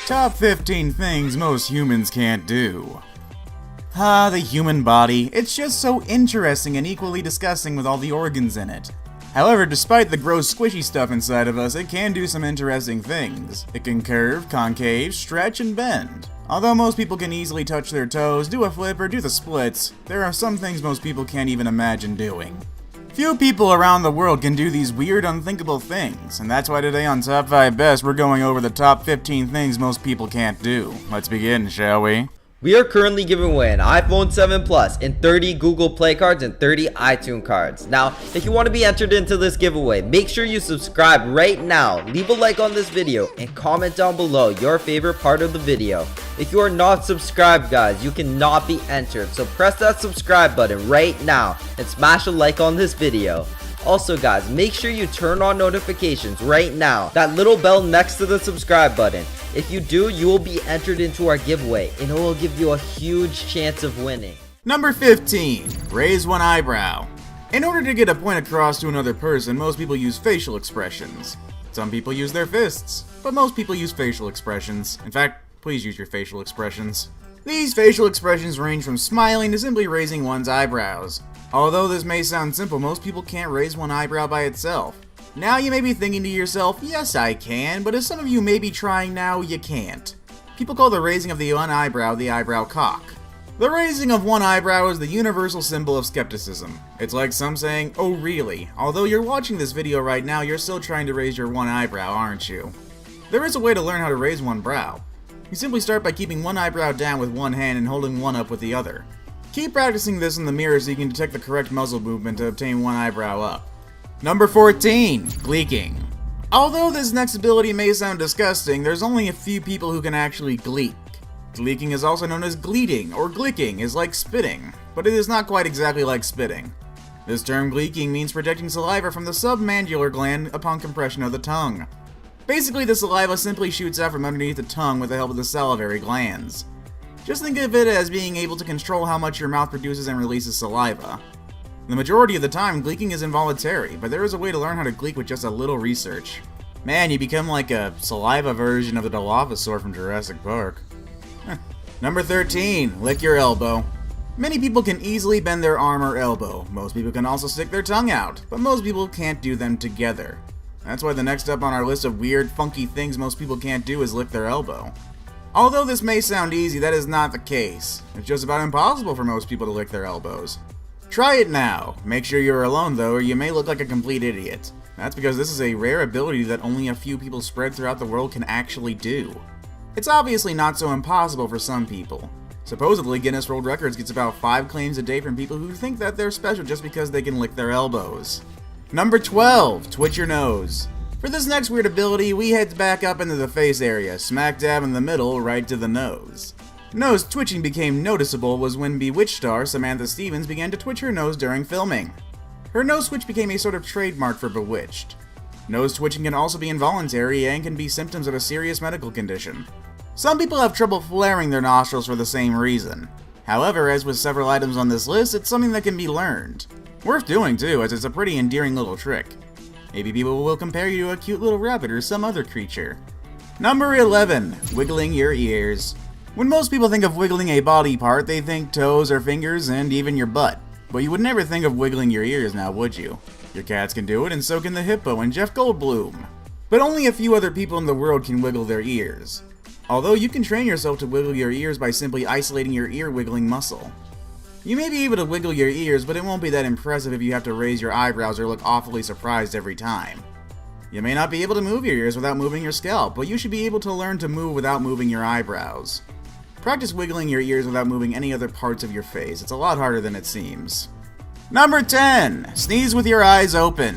Top 15 things most humans can't do. The human body. It's just so interesting and equally disgusting with all the organs in it. However, despite the gross squishy stuff inside of us, it can do some interesting things. It can curve, concave, stretch, and bend. Although most people can easily touch their toes, do a flip, or do the splits, there are some things most people can't even imagine doing. Few people around the world can do these weird, unthinkable things, and that's why today on Top 5 Best, we're going over the top 15 things most people can't do. Let's begin, shall we? We are currently giving away an iPhone 7 Plus and 30 Google Play cards and 30 iTunes cards. Now, if you want to be entered into this giveaway, make sure you subscribe right now, leave a like on this video, and comment down below your favorite part of the video. If you are not subscribed, guys, you cannot be entered, so press that subscribe button right now and smash a like on this video. Also, guys, make sure you turn on notifications right now, that little bell next to the subscribe button. If you do, you will be entered into our giveaway, and it will give you a huge chance of winning. Number 15. Raise one eyebrow. In order to get a point across to another person, most people use facial expressions. Some people use their fists, but most people use facial expressions. In fact, please use your facial expressions. These facial expressions range from smiling to simply raising one's eyebrows. Although this may sound simple, most people can't raise one eyebrow by itself. Now you may be thinking to yourself, yes I can, but as some of you may be trying now, you can't. People call the raising of the one eyebrow the eyebrow cock. The raising of one eyebrow is the universal symbol of skepticism. It's like some saying, oh really? Although you're watching this video right now, you're still trying to raise your one eyebrow, aren't you? There is a way to learn how to raise one brow. You simply start by keeping one eyebrow down with one hand and holding one up with the other. Keep practicing this in the mirror so you can detect the correct muzzle movement to obtain one eyebrow up. Number 14. Gleeking. Although this next ability may sound disgusting, there's only a few people who can actually gleek. Gleeking is also known as gleeting, or glicking is like spitting, but it is not quite exactly like spitting. This term gleeking means protecting saliva from the submandibular gland upon compression of the tongue. Basically, the saliva simply shoots out from underneath the tongue with the help of the salivary glands. Just think of it as being able to control how much your mouth produces and releases saliva. The majority of the time, gleeking is involuntary, but there is a way to learn how to gleek with just a little research. Man, you become like a saliva version of the Dilophosaur from Jurassic Park. Number 13. Lick your elbow. Many people can easily bend their arm or elbow. Most people can also stick their tongue out, but most people can't do them together. That's why the next up on our list of weird, funky things most people can't do is lick their elbow. Although this may sound easy, that is not the case. It's just about impossible for most people to lick their elbows. Try it now. Make sure you're alone though, or you may look like a complete idiot. That's because this is a rare ability that only a few people spread throughout the world can actually do. It's obviously not so impossible for some people. Supposedly, Guinness World Records gets about 5 claims a day from people who think that they're special just because they can lick their elbows. Number 12. Twitch your nose. For this next weird ability, we head back up into the face area, smack dab in the middle, right to the nose. Nose twitching became noticeable was when Bewitched star Samantha Stevens began to twitch her nose during filming. Her nose twitch became a sort of trademark for Bewitched. Nose twitching can also be involuntary and can be symptoms of a serious medical condition. Some people have trouble flaring their nostrils for the same reason. However, as with several items on this list, it's something that can be learned. Worth doing too, as it's a pretty endearing little trick. Maybe people will compare you to a cute little rabbit or some other creature. Number 11. Wiggling your ears. When most people think of wiggling a body part, they think toes or fingers and even your butt. But you would never think of wiggling your ears now, would you? Your cats can do it, and so can the hippo and Jeff Goldblum. But only a few other people in the world can wiggle their ears. Although you can train yourself to wiggle your ears by simply isolating your ear wiggling muscle. You may be able to wiggle your ears, but it won't be that impressive if you have to raise your eyebrows or look awfully surprised every time. You may not be able to move your ears without moving your scalp, but you should be able to learn to move without moving your eyebrows. Practice wiggling your ears without moving any other parts of your face. It's a lot harder than it seems. Number 10. Sneeze with your eyes open.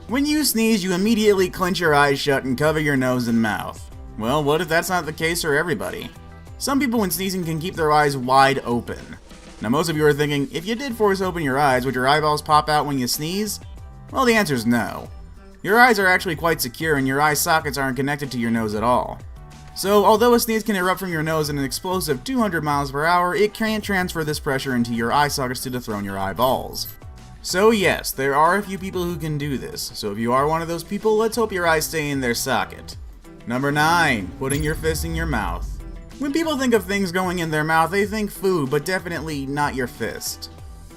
When you sneeze, you immediately clench your eyes shut and cover your nose and mouth. Well, what if that's not the case for everybody? Some people when sneezing can keep their eyes wide open. Now most of you are thinking, if you did force open your eyes, would your eyeballs pop out when you sneeze? Well, the answer is no. Your eyes are actually quite secure and your eye sockets aren't connected to your nose at all. So, although a sneeze can erupt from your nose at an explosive 200 miles per hour, it can't transfer this pressure into your eye sockets to dethrone your eyeballs. So yes, there are a few people who can do this, so if you are one of those people, let's hope your eyes stay in their socket. Number 9. Putting your fist in your mouth. When people think of things going in their mouth, they think food, but definitely not your fist.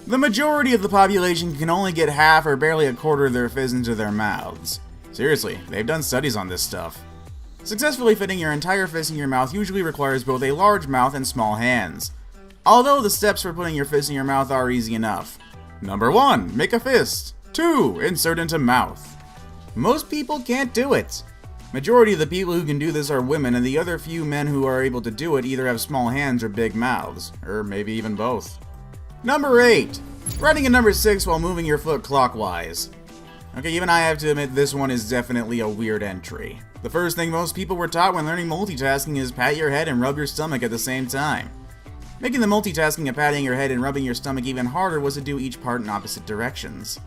The majority of the population can only get half or barely a quarter of their fist into their mouths. Seriously, they've done studies on this stuff. Successfully fitting your entire fist in your mouth usually requires both a large mouth and small hands. Although the steps for putting your fist in your mouth are easy enough. Number 1. Make a fist. 2. Insert into mouth. Most people can't do it. Majority of the people who can do this are women, and the other few men who are able to do it either have small hands or big mouths, or maybe even both. Number 8. Writing a number 6 while moving your foot clockwise. Okay, even I have to admit this one is definitely a weird entry. The first thing most people were taught when learning multitasking is pat your head and rub your stomach at the same time. Making the multitasking of patting your head and rubbing your stomach even harder was to do each part in opposite directions.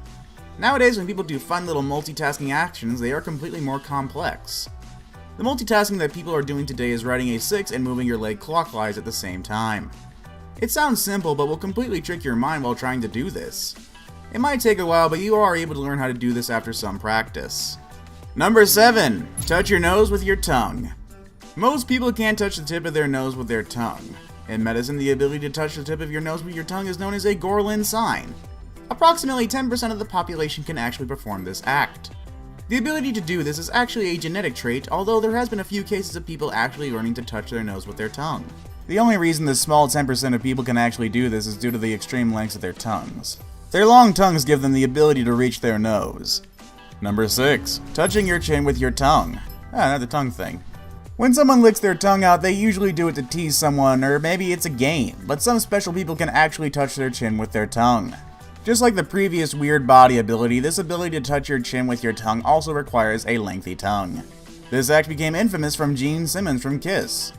Nowadays, when people do fun little multitasking actions, they are completely more complex. The multitasking that people are doing today is writing a 6 and moving your leg clockwise at the same time. It sounds simple, but will completely trick your mind while trying to do this. It might take a while, but you are able to learn how to do this after some practice. Number 7. Touch your nose with your tongue. Most people can't touch the tip of their nose with their tongue. In medicine, the ability to touch the tip of your nose with your tongue is known as a Gorlin sign. Approximately 10% of the population can actually perform this act. The ability to do this is actually a genetic trait, although there has been a few cases of people actually learning to touch their nose with their tongue. The only reason this small 10% of people can actually do this is due to the extreme lengths of their tongues. Their long tongues give them the ability to reach their nose. Number 6. Touching your chin with your tongue. Another tongue thing. When someone licks their tongue out, they usually do it to tease someone, or maybe it's a game, but some special people can actually touch their chin with their tongue. Just like the previous weird body ability, this ability to touch your chin with your tongue also requires a lengthy tongue. This act became infamous from Gene Simmons from Kiss.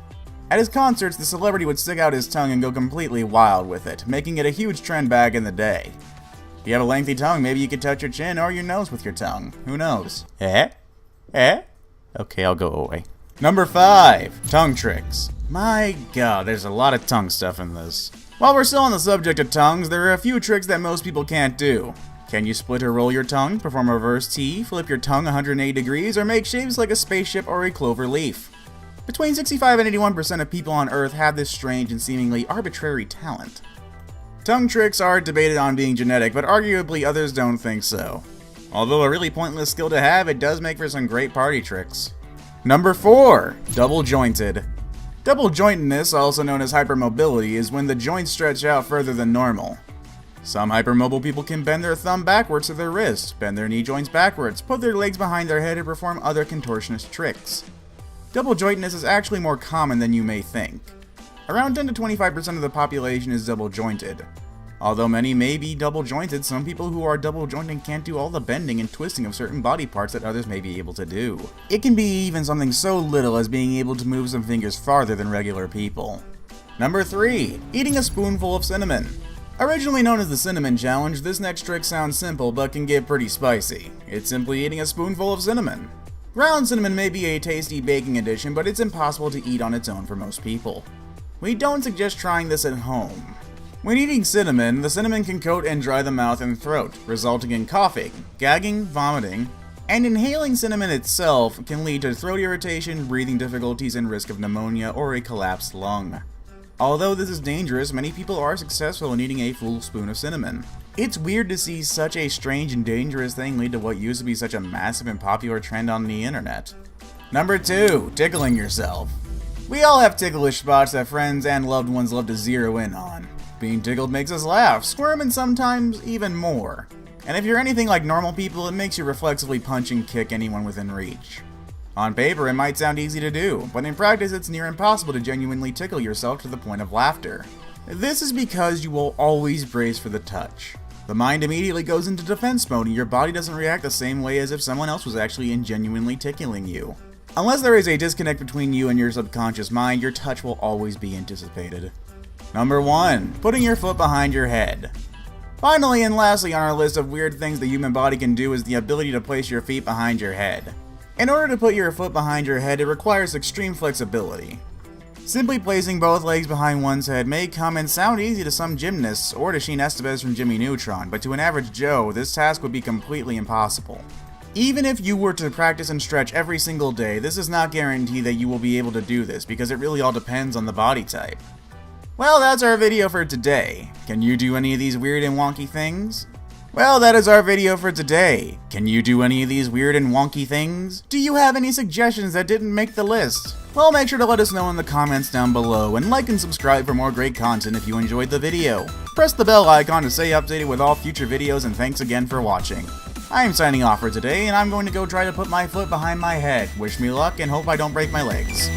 At his concerts, the celebrity would stick out his tongue and go completely wild with it, making it a huge trend back in the day. If you have a lengthy tongue, maybe you could touch your chin or your nose with your tongue. Who knows? Eh? Okay, I'll go away. Number 5. Tongue tricks. My god, there's a lot of tongue stuff in this. While we're still on the subject of tongues, there are a few tricks that most people can't do. Can you split or roll your tongue, perform a reverse T, flip your tongue 180 degrees, or make shapes like a spaceship or a clover leaf? Between 65 and 81% of people on Earth have this strange and seemingly arbitrary talent. Tongue tricks are debated on being genetic, but arguably others don't think so. Although a really pointless skill to have, it does make for some great party tricks. Number 4. Double jointed. Double jointedness, also known as hypermobility, is when the joints stretch out further than normal. Some hypermobile people can bend their thumb backwards to their wrist, bend their knee joints backwards, put their legs behind their head, and perform other contortionist tricks. Double jointedness is actually more common than you may think. Around 10 to 25% of the population is double jointed. Although many may be double jointed, some people who are double jointed can't do all the bending and twisting of certain body parts that others may be able to do. It can be even something so little as being able to move some fingers farther than regular people. Number 3. Eating a spoonful of cinnamon. Originally known as the Cinnamon Challenge, this next trick sounds simple but can get pretty spicy. It's simply eating a spoonful of cinnamon. Ground cinnamon may be a tasty baking addition, but it's impossible to eat on its own for most people. We don't suggest trying this at home. When eating cinnamon, the cinnamon can coat and dry the mouth and throat, resulting in coughing, gagging, vomiting, and inhaling cinnamon itself can lead to throat irritation, breathing difficulties, and risk of pneumonia or a collapsed lung. Although this is dangerous, many people are successful in eating a full spoon of cinnamon. It's weird to see such a strange and dangerous thing lead to what used to be such a massive and popular trend on the internet. Number 2. Tickling yourself. We all have ticklish spots that friends and loved ones love to zero in on. Being tickled makes us laugh, squirm, and sometimes even more. And if you're anything like normal people, it makes you reflexively punch and kick anyone within reach. On paper, it might sound easy to do, but in practice it's near impossible to genuinely tickle yourself to the point of laughter. This is because you will always brace for the touch. The mind immediately goes into defense mode and your body doesn't react the same way as if someone else was actually genuinely tickling you. Unless there is a disconnect between you and your subconscious mind, your touch will always be anticipated. Number 1. Putting your foot behind your head. Finally and lastly on our list of weird things the human body can do is the ability to place your feet behind your head. In order to put your foot behind your head, it requires extreme flexibility. Simply placing both legs behind one's head may come and sound easy to some gymnasts or to Sheen Estevez from Jimmy Neutron, but to an average Joe, this task would be completely impossible. Even if you were to practice and stretch every single day, this does not guarantee that you will be able to do this because it really all depends on the body type. Well, that's our video for today. Can you do any of these weird and wonky things? Well, that is our video for today. Can you do any of these weird and wonky things? Do you have any suggestions that didn't make the list? Well, make sure to let us know in the comments down below, and like and subscribe for more great content if you enjoyed the video. Press the bell icon to stay updated with all future videos, and thanks again for watching. I am signing off for today, and I'm going to go try to put my foot behind my head. Wish me luck, and hope I don't break my legs.